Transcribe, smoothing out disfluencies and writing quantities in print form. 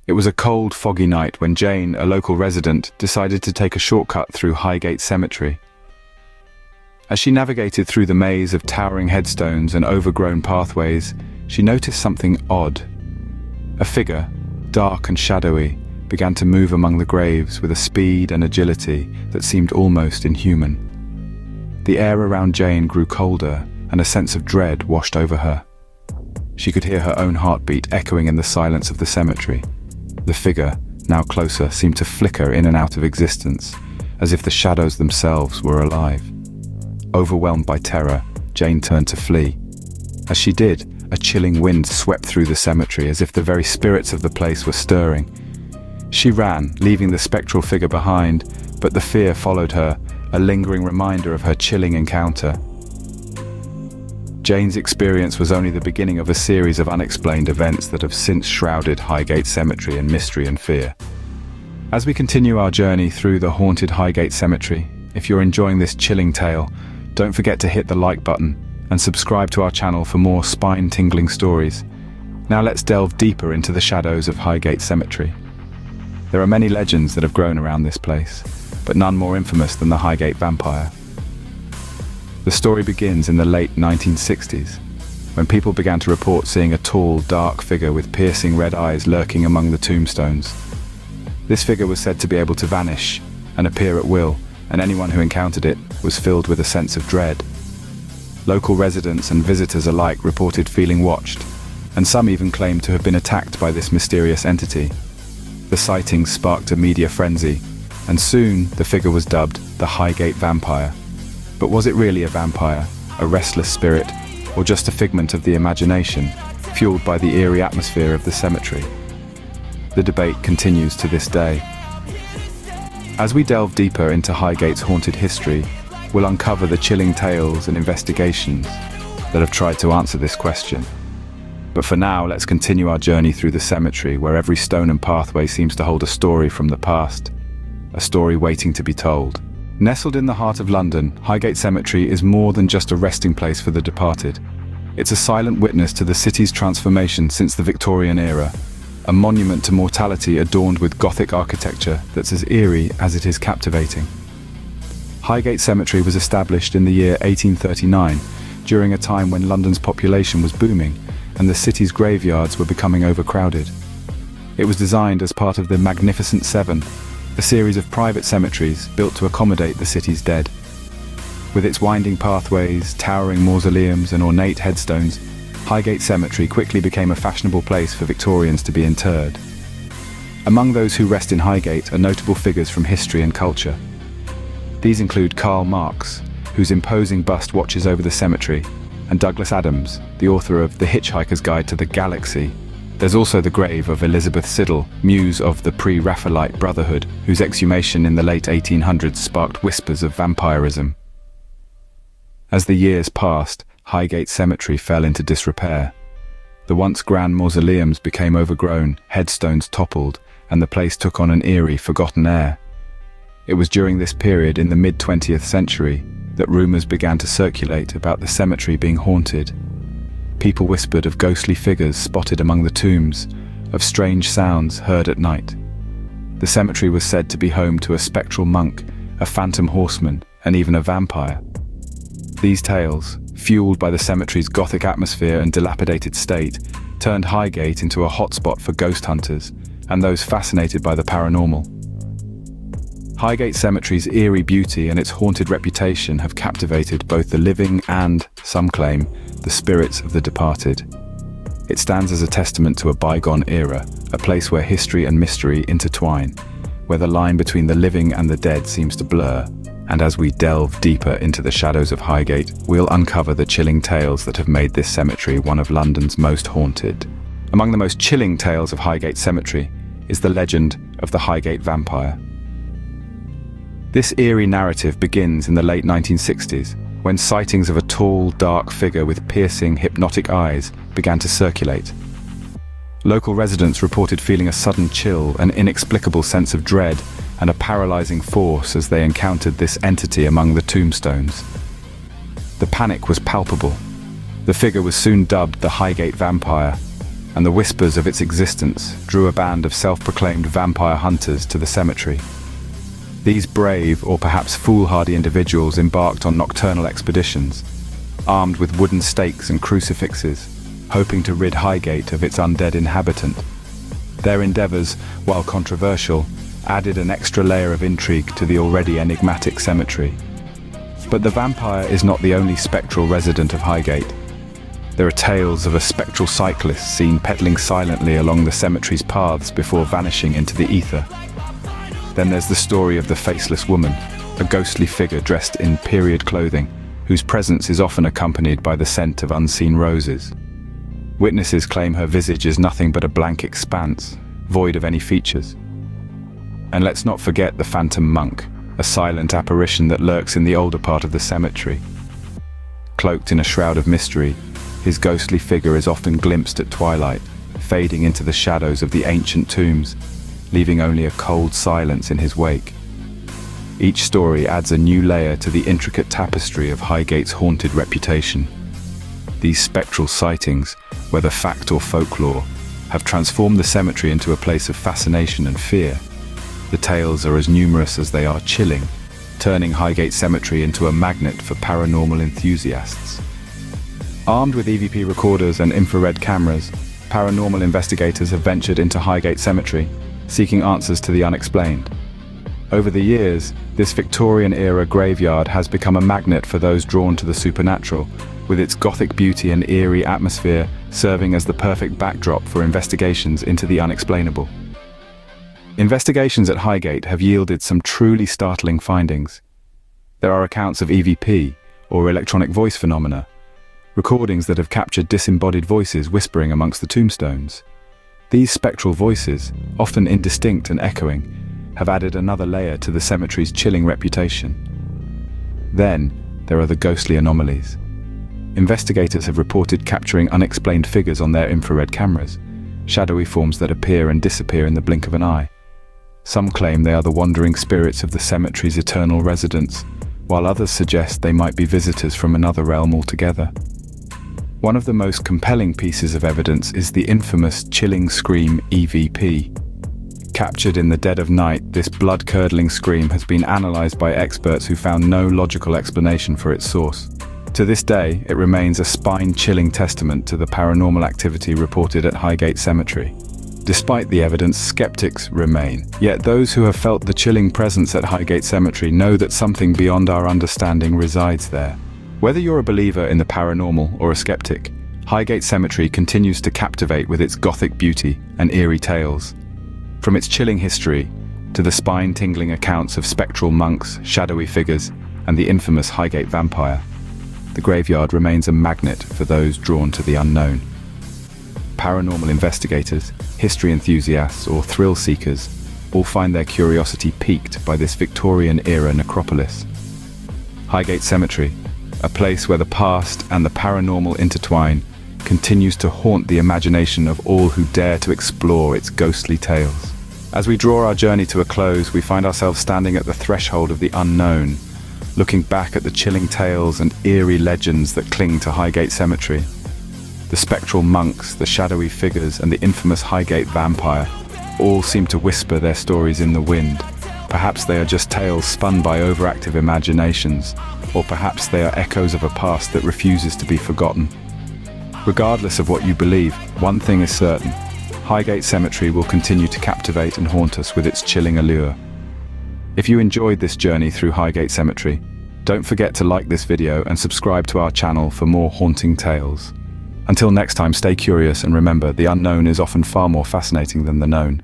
It was a cold, foggy night when Jane, a local resident, decided to take a shortcut through Highgate Cemetery. As she navigated through the maze of towering headstones and overgrown pathways, she noticed something odd. A figure, dark and shadowy, began to move among the graves with a speed and agility that seemed almost inhuman. The air around Jane grew colder, and a sense of dread washed over her. She could hear her own heartbeat echoing in the silence of the cemetery. The figure, now closer, seemed to flicker in and out of existence, as if the shadows themselves were alive. Overwhelmed by terror, Jane turned to flee. As she did, a chilling wind swept through the cemetery as if the very spirits of the place were stirring. She ran, leaving the spectral figure behind, but the fear followed her, a lingering reminder of her chilling encounter. Jane's experience was only the beginning of a series of unexplained events that have since shrouded Highgate Cemetery in mystery and fear. As we continue our journey through the haunted Highgate Cemetery, if you're enjoying this chilling tale, don't forget to hit the like button and subscribe to our channel for more spine-tingling stories. Now let's delve deeper into the shadows of Highgate Cemetery. There are many legends that have grown around this place, but none more infamous than the Highgate vampire. The story begins in the late 1960s, when people began to report seeing a tall, dark figure with piercing red eyes lurking among the tombstones. This figure was said to be able to vanish and appear at will, and anyone who encountered it was filled with a sense of dread. Local residents and visitors alike reported feeling watched, and some even claimed to have been attacked by this mysterious entity. The sightings sparked a media frenzy, and soon the figure was dubbed the Highgate Vampire. But was it really a vampire, a restless spirit, or just a figment of the imagination, fueled by the eerie atmosphere of the cemetery? The debate continues to this day. As we delve deeper into Highgate's haunted history, we'll uncover the chilling tales and investigations that have tried to answer this question. But for now, let's continue our journey through the cemetery, where every stone and pathway seems to hold a story from the past, a story waiting to be told. Nestled in the heart of London, Highgate Cemetery is more than just a resting place for the departed. It's a silent witness to the city's transformation since the Victorian era, a monument to mortality adorned with Gothic architecture that's as eerie as it is captivating. Highgate Cemetery was established in the year 1839, during a time when London's population was booming and the city's graveyards were becoming overcrowded. It was designed as part of the Magnificent Seven, a series of private cemeteries built to accommodate the city's dead. With its winding pathways, towering mausoleums and ornate headstones, Highgate Cemetery quickly became a fashionable place for Victorians to be interred. Among those who rest in Highgate are notable figures from history and culture. These include Karl Marx, whose imposing bust watches over the cemetery, and Douglas Adams, the author of The Hitchhiker's Guide to the Galaxy. There's also the grave of Elizabeth Siddal, muse of the pre-Raphaelite Brotherhood, whose exhumation in the late 1800s sparked whispers of vampirism. As the years passed, Highgate Cemetery fell into disrepair. The once grand mausoleums became overgrown, headstones toppled, and the place took on an eerie, forgotten air. It was during this period in the mid-20th century that rumors began to circulate about the cemetery being haunted. People whispered of ghostly figures spotted among the tombs, of strange sounds heard at night. The cemetery was said to be home to a spectral monk, a phantom horseman, and even a vampire. These tales, fueled by the cemetery's Gothic atmosphere and dilapidated state, turned Highgate into a hotspot for ghost hunters and those fascinated by the paranormal. Highgate Cemetery's eerie beauty and its haunted reputation have captivated both the living and, some claim, the spirits of the departed. It stands as a testament to a bygone era, a place where history and mystery intertwine, where the line between the living and the dead seems to blur. And as we delve deeper into the shadows of Highgate, we'll uncover the chilling tales that have made this cemetery one of London's most haunted. Among the most chilling tales of Highgate Cemetery is the legend of the Highgate vampire. This eerie narrative begins in the late 1960s, when sightings of a tall, dark figure with piercing, hypnotic eyes began to circulate. Local residents reported feeling a sudden chill, an inexplicable sense of dread, and a paralyzing force as they encountered this entity among the tombstones. The panic was palpable. The figure was soon dubbed the Highgate Vampire, and the whispers of its existence drew a band of self-proclaimed vampire hunters to the cemetery. These brave, or perhaps foolhardy individuals embarked on nocturnal expeditions, armed with wooden stakes and crucifixes, hoping to rid Highgate of its undead inhabitant. Their endeavors, while controversial, added an extra layer of intrigue to the already enigmatic cemetery. But the vampire is not the only spectral resident of Highgate. There are tales of a spectral cyclist seen pedaling silently along the cemetery's paths before vanishing into the ether. Then there's the story of the faceless woman, a ghostly figure dressed in period clothing, whose presence is often accompanied by the scent of unseen roses. Witnesses claim her visage is nothing but a blank expanse, void of any features. And let's not forget the phantom monk, a silent apparition that lurks in the older part of the cemetery. Cloaked in a shroud of mystery, his ghostly figure is often glimpsed at twilight, fading into the shadows of the ancient tombs, leaving only a cold silence in his wake. Each story adds a new layer to the intricate tapestry of Highgate's haunted reputation. These spectral sightings, whether fact or folklore, have transformed the cemetery into a place of fascination and fear. The tales are as numerous as they are chilling, turning Highgate Cemetery into a magnet for paranormal enthusiasts. Armed with EVP recorders and infrared cameras, paranormal investigators have ventured into Highgate Cemetery, seeking answers to the unexplained. Over the years, this Victorian-era graveyard has become a magnet for those drawn to the supernatural, with its Gothic beauty and eerie atmosphere serving as the perfect backdrop for investigations into the unexplainable. Investigations at Highgate have yielded some truly startling findings. There are accounts of EVP, or electronic voice phenomena, recordings that have captured disembodied voices whispering amongst the tombstones. These spectral voices, often indistinct and echoing, have added another layer to the cemetery's chilling reputation. Then, there are the ghostly anomalies. Investigators have reported capturing unexplained figures on their infrared cameras, shadowy forms that appear and disappear in the blink of an eye. Some claim they are the wandering spirits of the cemetery's eternal residents, while others suggest they might be visitors from another realm altogether. One of the most compelling pieces of evidence is the infamous chilling scream EVP. Captured in the dead of night, this blood-curdling scream has been analyzed by experts who found no logical explanation for its source. To this day, it remains a spine-chilling testament to the paranormal activity reported at Highgate Cemetery. Despite the evidence, skeptics remain. Yet those who have felt the chilling presence at Highgate Cemetery know that something beyond our understanding resides there. Whether you're a believer in the paranormal or a skeptic, Highgate Cemetery continues to captivate with its Gothic beauty and eerie tales. From its chilling history to the spine-tingling accounts of spectral monks, shadowy figures, and the infamous Highgate vampire, the graveyard remains a magnet for those drawn to the unknown. Paranormal investigators, history enthusiasts, or thrill seekers all find their curiosity piqued by this Victorian-era necropolis. Highgate Cemetery, a place where the past and the paranormal intertwine, continues to haunt the imagination of all who dare to explore its ghostly tales. As we draw our journey to a close, we find ourselves standing at the threshold of the unknown, looking back at the chilling tales and eerie legends that cling to Highgate Cemetery. The spectral monks, the shadowy figures, and the infamous Highgate vampire all seem to whisper their stories in the wind. Perhaps they are just tales spun by overactive imaginations, or perhaps they are echoes of a past that refuses to be forgotten. Regardless of what you believe, one thing is certain: Highgate Cemetery will continue to captivate and haunt us with its chilling allure. If you enjoyed this journey through Highgate Cemetery, don't forget to like this video and subscribe to our channel for more haunting tales. Until next time, stay curious and remember, the unknown is often far more fascinating than the known.